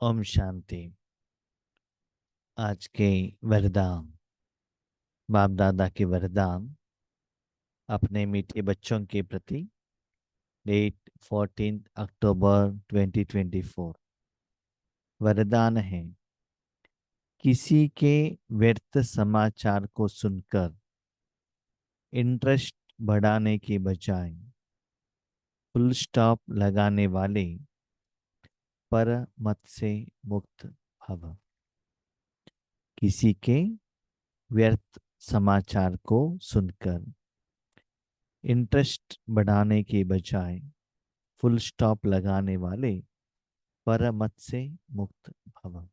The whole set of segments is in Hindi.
ओम शांति। आज के वरदान, बाप दादा के वरदान अपने मीठे बच्चों के प्रति। डेट 14 अक्टूबर 2024। वरदान है, किसी के व्यर्थ समाचार को सुनकर इंटरेस्ट बढ़ाने के बजाय फुल स्टॉप लगाने वाले पर मत से मुक्त भव। किसी के व्यर्थ समाचार को सुनकर इंटरेस्ट बढ़ाने के बजाय फुल स्टॉप लगाने वाले परमत से मुक्त भव।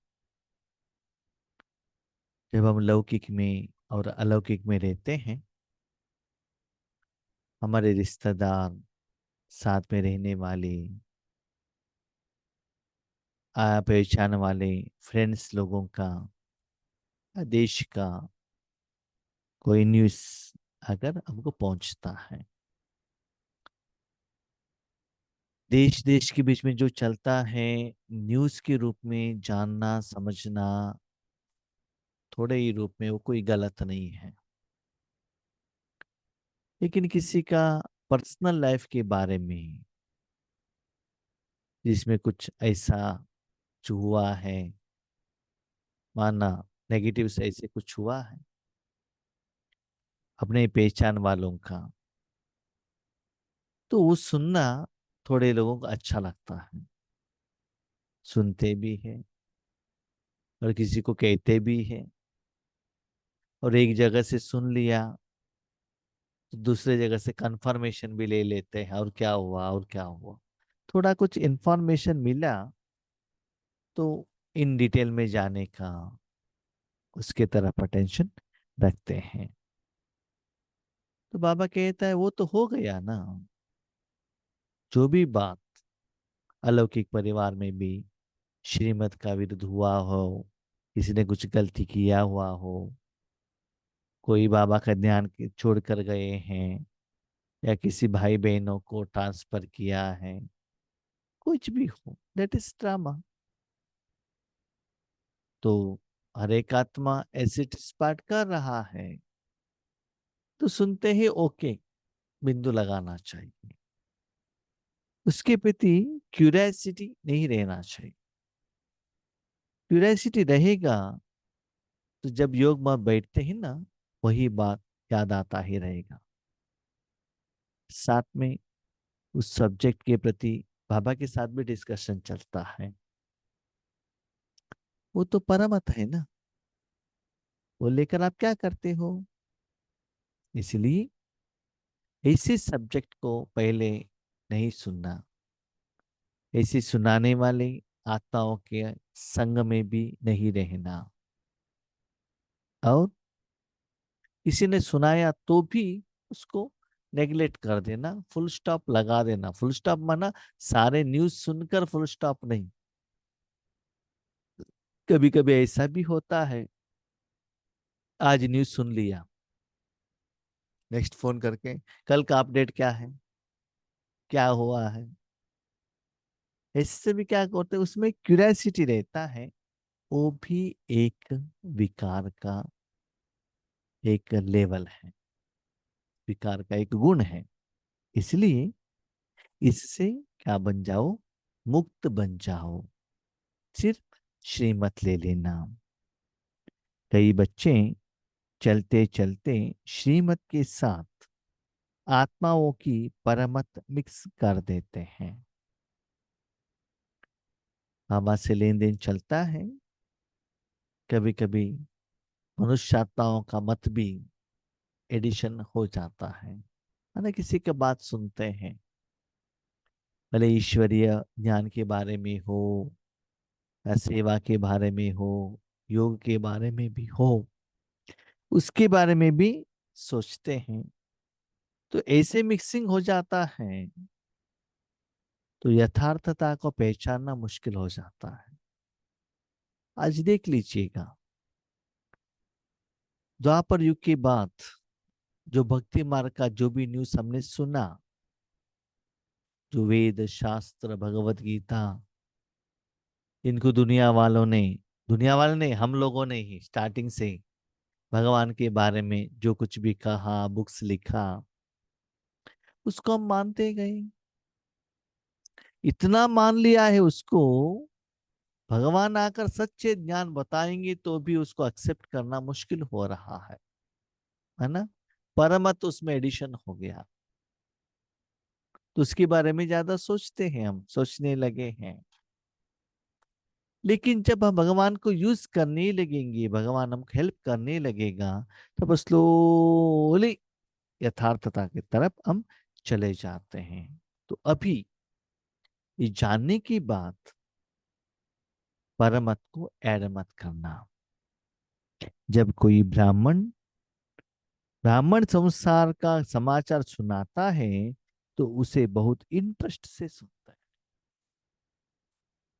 जब हम लौकिक में और अलौकिक में रहते हैं, हमारे रिश्तेदार, साथ में रहने वाले, पहचान वाले फ्रेंड्स लोगों का, देश का कोई न्यूज़ अगर हमको पहुंचता है, देश देश के बीच में जो चलता है, न्यूज़ के रूप में जानना समझना, थोड़े ही रूप में वो कोई गलत नहीं है। लेकिन किसी का पर्सनल लाइफ के बारे में, जिसमें कुछ ऐसा जो हुआ है, माना नेगेटिव से ऐसे कुछ हुआ है अपने पहचान वालों का, तो वो सुनना थोड़े लोगों को अच्छा लगता है, सुनते भी हैं और किसी को कहते भी हैं। और एक जगह से सुन लिया तो दूसरे जगह से कंफर्मेशन भी ले लेते हैं, और क्या हुआ और क्या हुआ। थोड़ा कुछ इंफॉर्मेशन मिला तो इन डिटेल में जाने का, उसके तरफ अटेंशन रखते हैं। तो बाबा कहता है वो तो हो गया ना, जो भी बात अलौकिक परिवार में भी श्रीमत का विरुद्ध हुआ हो, किसी ने कुछ गलती किया हुआ हो, कोई बाबा का ध्यान छोड़ कर गए हैं, या किसी भाई बहनों को ट्रांसफर किया है, कुछ भी हो, दैट इज ड्रामा। तो हर एक आत्मा एसिड स्पार्ट कर रहा है, तो सुनते ही ओके बिंदु लगाना चाहिए। उसके प्रति क्यूरियोसिटी नहीं रहना चाहिए। क्यूरियोसिटी रहेगा तो जब योग में बैठते हैं ना, वही बात याद आता ही रहेगा। साथ में उस सब्जेक्ट के प्रति बाबा के साथ भी डिस्कशन चलता है। वो तो परमत है ना, वो लेकर आप क्या करते हो। इसलिए ऐसे सब्जेक्ट को पहले नहीं सुनना, ऐसे सुनाने वाले आत्माओं के संग में भी नहीं रहना। और किसी ने सुनाया तो भी उसको नेग्लेक्ट कर देना, फुल स्टॉप लगा देना। फुल स्टॉप माना सारे न्यूज़ सुनकर फुल स्टॉप नहीं। कभी कभी ऐसा भी होता है, आज न्यूज़ सुन लिया, नेक्स्ट फोन करके कल का अपडेट क्या है, क्या हुआ है। इससे भी क्या करते हैं, उसमें क्यूरियोसिटी रहता है। वो भी एक विकार का एक लेवल है, विकार का एक गुण है। इसलिए इससे क्या बन जाओ, मुक्त बन जाओ। सिर्फ श्रीमत ले लेना। कई बच्चे चलते चलते श्रीमत के साथ आत्माओं की परमत मिक्स कर देते हैं। बाबा से लेन देन चलता है, कभी कभी मनुष्य आत्माओं का मत भी एडिशन हो जाता है। ना किसी की बात सुनते हैं, भले ईश्वरीय ज्ञान के बारे में हो, या सेवा के बारे में हो, योग के बारे में भी हो, उसके बारे में भी सोचते हैं। तो ऐसे मिक्सिंग हो जाता है, तो यथार्थता को पहचानना मुश्किल हो जाता है। आज देख लीजिएगा, द्वापर युग के बाद जो भक्ति मार्ग का जो भी न्यूज़ हमने सुना, जो वेद शास्त्र भगवत गीता इनको दुनिया वालों ने, हम लोगों ने ही स्टार्टिंग से ही भगवान के बारे में जो कुछ भी कहा, बुक्स लिखा, उसको हम मानते गए। इतना मान लिया है उसको, भगवान आकर सच्चे ज्ञान बताएंगे तो भी उसको एक्सेप्ट करना मुश्किल हो रहा है ना। परमत उसमें एडिशन हो गया, तो उसके बारे में ज्यादा सोचते हैं, हम सोचने लगे हैं। लेकिन जब हम भगवान को यूज करने लगेंगे, भगवान हमको हेल्प करने लगेगा, तब स्लोली यथार्थता की तरफ हम चले जाते हैं। तो अभी ये जानने की बात, परमत को ऐड मत करना। जब कोई ब्राह्मण ब्राह्मण संसार का समाचार सुनाता है, तो उसे बहुत इंटरेस्ट से सुनता है।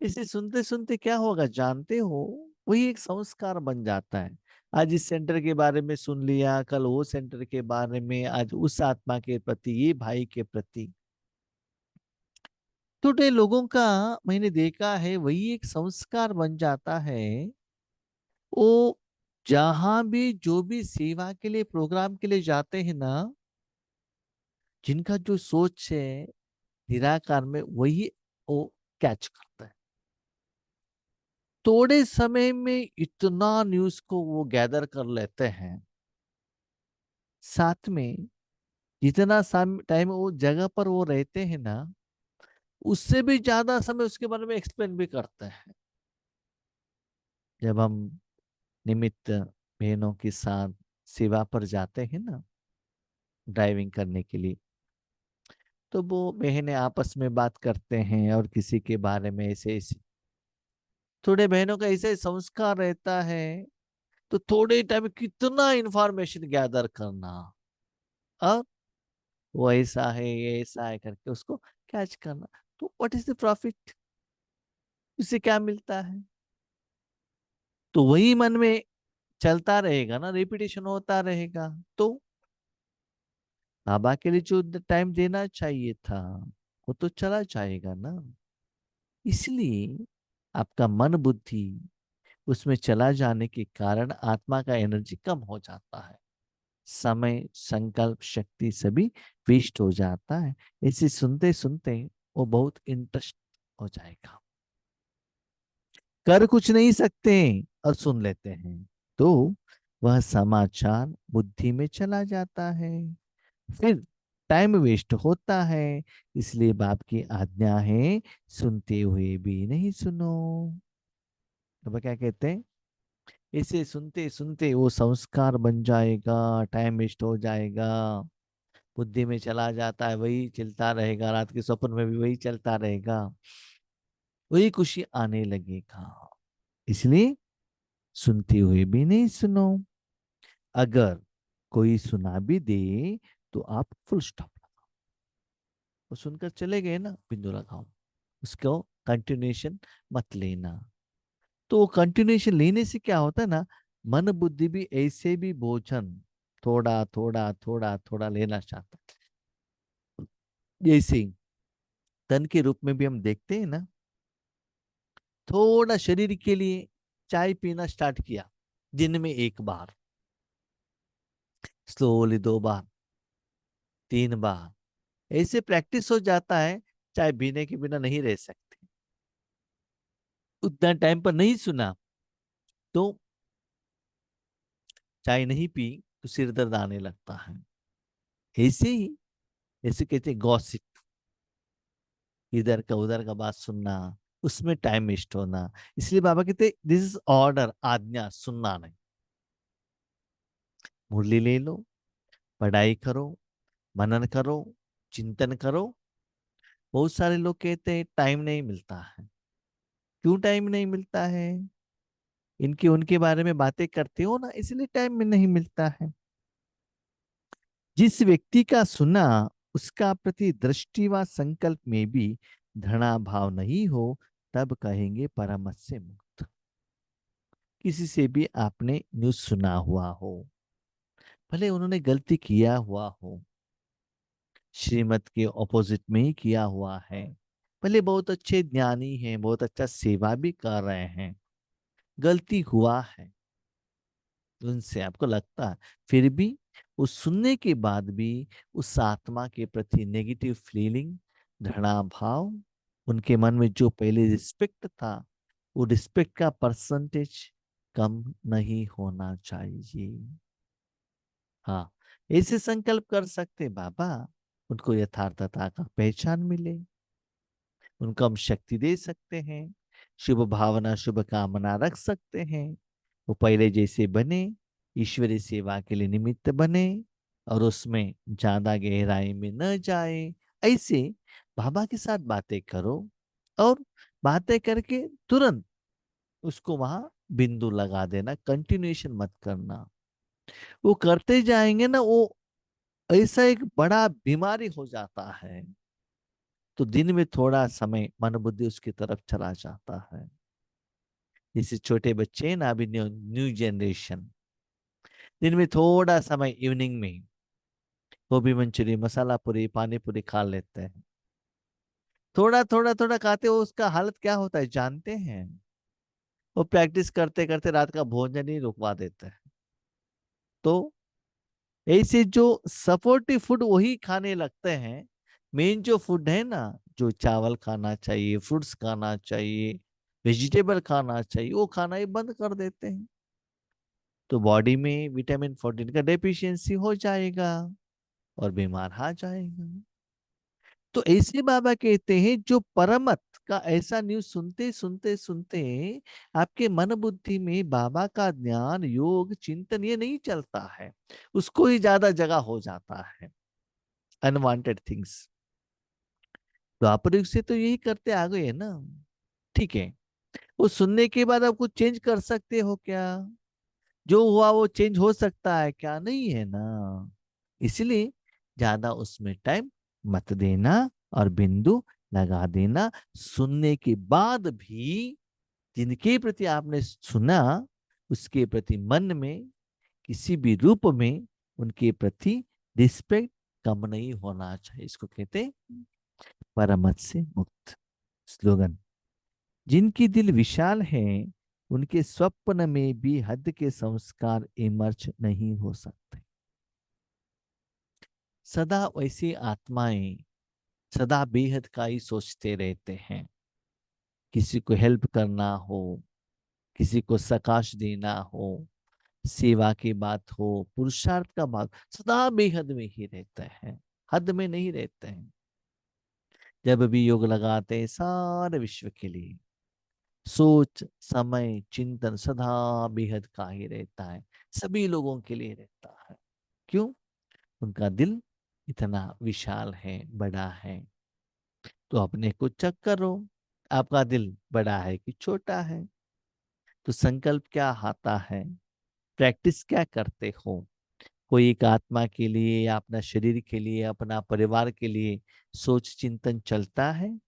इसे सुनते सुनते क्या होगा जानते हो, वही एक संस्कार बन जाता है। आज इस सेंटर के बारे में सुन लिया, कल वो सेंटर के बारे में, आज उस आत्मा के प्रति, ये भाई के प्रति। छोटे लोगों का मैंने देखा है, वही एक संस्कार बन जाता है। वो जहां भी जो भी सेवा के लिए, प्रोग्राम के लिए जाते हैं ना, जिनका जो सोच है निराकार में, वही वो कैच करता है। थोड़े समय में इतना न्यूज को वो गैदर कर लेते हैं। साथ में जितना टाइम वो जगह पर वो रहते हैं ना, उससे भी ज्यादा समय उसके बारे में एक्सप्लेन भी करते हैं। जब हम निमित्त बहनों के साथ सेवा पर जाते हैं ना, ड्राइविंग करने के लिए, तो वो बहनें आपस में बात करते हैं और किसी के बारे में ऐसे ऐसे, थोड़े बहनों का ऐसे संस्कार रहता है, तो थोड़े टाइम में कितना इंफॉर्मेशन गैदर करना, और वो ऐसा है, ये ऐसा है करके उसको कैच करना। तो व्हाट इज द प्रॉफिट, उससे क्या मिलता है? तो वही मन में चलता रहेगा ना, रिपीटेशन होता रहेगा। तो बाबा के लिए जो टाइम देना चाहिए था, वो तो चला जाएगा ना। इसलिए आपका मन बुद्धि उसमें चला जाने के कारण आत्मा का एनर्जी कम हो जाता है, समय, संकल्प, शक्ति सभी वेस्ट हो जाता है। इसे सुनते सुनते वो बहुत इंटरेस्ट हो जाएगा। कर कुछ नहीं सकते और सुन लेते हैं, तो वह समाचार बुद्धि में चला जाता है, फिर टाइम वेस्ट होता है। इसलिए बाप की आज्ञा है, सुनते हुए भी नहीं सुनो। तो वह क्या कहते हैं, इसे सुनते सुनते वो संस्कार बन जाएगा, टाइम वेस्ट हो जाएगा, बुद्धि में चला जाता है, वही चलता रहेगा, रात के स्वप्न में भी वही चलता रहेगा, वही खुशी आने लगेगा। इसलिए सुनते हुए भी नहीं सुनो। अगर कोई सुना भी दे, तो आप फुल स्टॉप लगाओ। वो सुनकर चले गए ना, बिंदु लगाओ, उसको कंटिन्यूएशन मत लेना। तो कंटिन्यूएशन लेने से क्या होता है ना, मन बुद्धि भी ऐसे भी भोजन थोड़ा थोड़ा थोड़ा थोड़ा लेना चाहता है। जैसे ही तन के रूप में भी हम देखते हैं ना, थोड़ा शरीर के लिए चाय पीना स्टार्ट किया, दिन में एक बार, स्लोली दो बार, तीन बार, ऐसे प्रैक्टिस हो जाता है। चाय पीने के बिना नहीं रह सकते। उतना टाइम पर नहीं सुना, तो चाय नहीं पी तो सिर दर्द आने लगता है। ऐसे ही, ऐसे कहते हैं गॉसिप, इधर का उधर का बात सुनना, उसमें टाइम वेस्ट होना। इसलिए बाबा कहते दिस इज ऑर्डर, आज्ञा, सुनना नहीं। मुरली ले लो, पढ़ाई करो, मनन करो, चिंतन करो। बहुत सारे लोग कहते हैं टाइम नहीं मिलता है। क्यों टाइम नहीं मिलता है? इनके उनके बारे में बातें करते हो ना, इसलिए टाइम में नहीं मिलता है। जिस व्यक्ति का सुना, उसका प्रति दृष्टि व संकल्प में भी धृणा भाव नहीं हो, तब कहेंगे परमत से मुक्त। किसी से भी आपने न्यूज सुना हुआ हो, भले उन्होंने गलती किया हुआ हो, श्रीमत के ऑपोजिट में ही किया हुआ है, भले बहुत अच्छे ज्ञानी हैं, बहुत अच्छा सेवा भी कर रहे हैं, गलती हुआ है उनसे आपको लगता है, फिर भी उस सुनने के बाद भी उस आत्मा के प्रति नेगेटिव फीलिंग, घृणा भाव, उनके मन में जो पहले रिस्पेक्ट था, वो रिस्पेक्ट का परसेंटेज कम नहीं होना चाहिए। हाँ, ऐसे संकल्प कर सकते बाबा, उनको यथार्थता का पहचान मिले, उनको हम शक्ति दे सकते हैं, शुभ भावना शुभ कामना रख सकते हैं, वो पहले जैसे बने, ईश्वरीय सेवा के लिए निमित्त बने, और उसमें ज्यादा गहराई में न जाए। ऐसे बाबा के साथ बातें करो, और बातें करके तुरंत उसको वहां बिंदु लगा देना, कंटिन्यूएशन मत करना। वो करते जाएंगे ना, वो ऐसा एक बड़ा बीमारी हो जाता है, तो दिन में थोड़ा समय मन बुद्धि उसकी तरफ चला जाता है। जैसे छोटे बच्चे हैं ना, अभी न्यू न्यू जनरेशन, दिन में थोड़ा समय इवनिंग में गोभी मंचूरी, मसाला पूरी, पानी पूरी खा लेते हैं, थोड़ा थोड़ा थोड़ा खाते हो, उसका हालत क्या होता है जानते हैं? वो प्रैक्टिस करते करते रात का भोजन ही रुकवा देते हैं। तो ऐसे जो सपोर्टिव फूड वही खाने लगते हैं, मेन जो फूड है ना, जो चावल खाना चाहिए, फ्रूट्स खाना चाहिए, वेजिटेबल खाना चाहिए, वो खाना ही बंद कर देते हैं। तो बॉडी में विटामिन 14 का डेफिशिएंसी हो जाएगा, और बीमार आ जाएगा। तो ऐसे बाबा कहते हैं, जो परमत का ऐसा न्यूज सुनते सुनते सुनते आपके मन बुद्धि में बाबा का ज्ञान योग चिंतन ये नहीं चलता है, उसको ही ज्यादा जगह हो जाता है, अनवांटेड थिंग्स। द्वापर युग से तो यही करते आ गए ना। ठीक है, वो सुनने के बाद आप कुछ चेंज कर सकते हो क्या? जो हुआ वो चेंज हो सकता है क्या? नहीं है ना। इसलिए ज्यादा उसमें टाइम मत देना, और बिंदु लगा देना। सुनने के बाद भी जिनके प्रति आपने सुना, उसके प्रति मन में किसी भी रूप में उनके प्रति रिस्पेक्ट कम नहीं होना चाहिए। इसको कहते हैं परमत से मुक्त। स्लोगन: जिनकी दिल विशाल है, उनके स्वप्न में भी हद के संस्कार इमर्ज नहीं हो सकते। सदा वैसी आत्माएं सदा बेहद का ही सोचते रहते हैं। किसी को हेल्प करना हो, किसी को सकाश देना हो, सेवा की बात हो, पुरुषार्थ का बात, सदा बेहद में ही रहते हैं, हद में नहीं रहते हैं। जब भी योग लगाते हैं सारे विश्व के लिए, सोच समय चिंतन सदा बेहद का ही रहता है, सभी लोगों के लिए रहता है। क्यों? उनका दिल इतना विशाल है, बड़ा है। तो अपने को चेक करो, आपका दिल बड़ा है कि छोटा है? तो संकल्प क्या आता है, प्रैक्टिस क्या करते हो? कोई एक आत्मा के लिए, या अपना शरीर के लिए, अपना परिवार के लिए सोच चिंतन चलता है?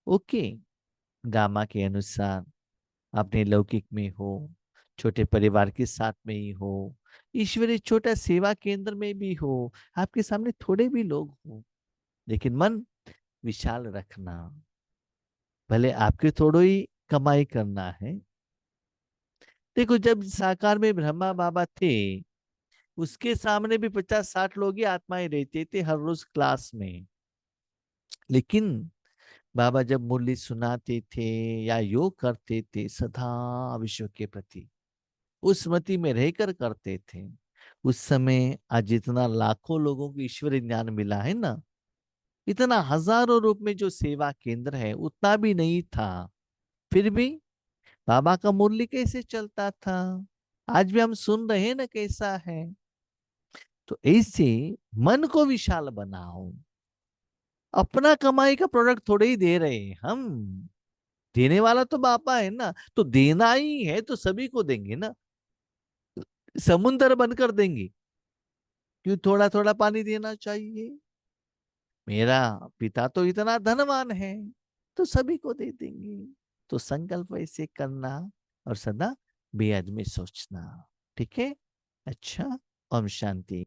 ओके, गामा के अनुसार अपने लौकिक में हो, छोटे परिवार के साथ में ही हो, ईश्वरीय छोटा सेवा केंद्र में भी हो, आपके सामने थोड़े भी लोग हो, लेकिन मन विशाल रखना। भले आपके थोड़ो ही कमाई करना है। देखो, जब साकार में ब्रह्मा बाबा थे, उसके सामने भी 50-60 लोग ही आत्माएं रहते थे हर रोज क्लास में। लेकिन बाबा जब मुरली सुनाते थे या योग करते थे, सदा विश्व के प्रति उस स्मृति में रहकर करते थे। उस समय आज जितना लाखों लोगों को ईश्वरीय ज्ञान मिला है ना, इतना हजारों रूप में जो सेवा केंद्र है उतना भी नहीं था। फिर भी बाबा का मुरली कैसे चलता था, आज भी हम सुन रहे हैं ना कैसा है। तो ऐसे मन को विशाल बनाओ। अपना कमाई का प्रोडक्ट थोड़े ही दे रहे हैं हम, देने वाला तो बापा है ना, तो देना ही है तो सभी को देंगे ना। समुंदर बनकर देंगे, क्यों थोड़ा थोड़ा पानी देना चाहिए? मेरा पिता तो इतना धनवान है, तो सभी को दे देंगे। तो संकल्प ऐसे करना, और सदा बेहद में सोचना। ठीक है? अच्छा, ओम शांति।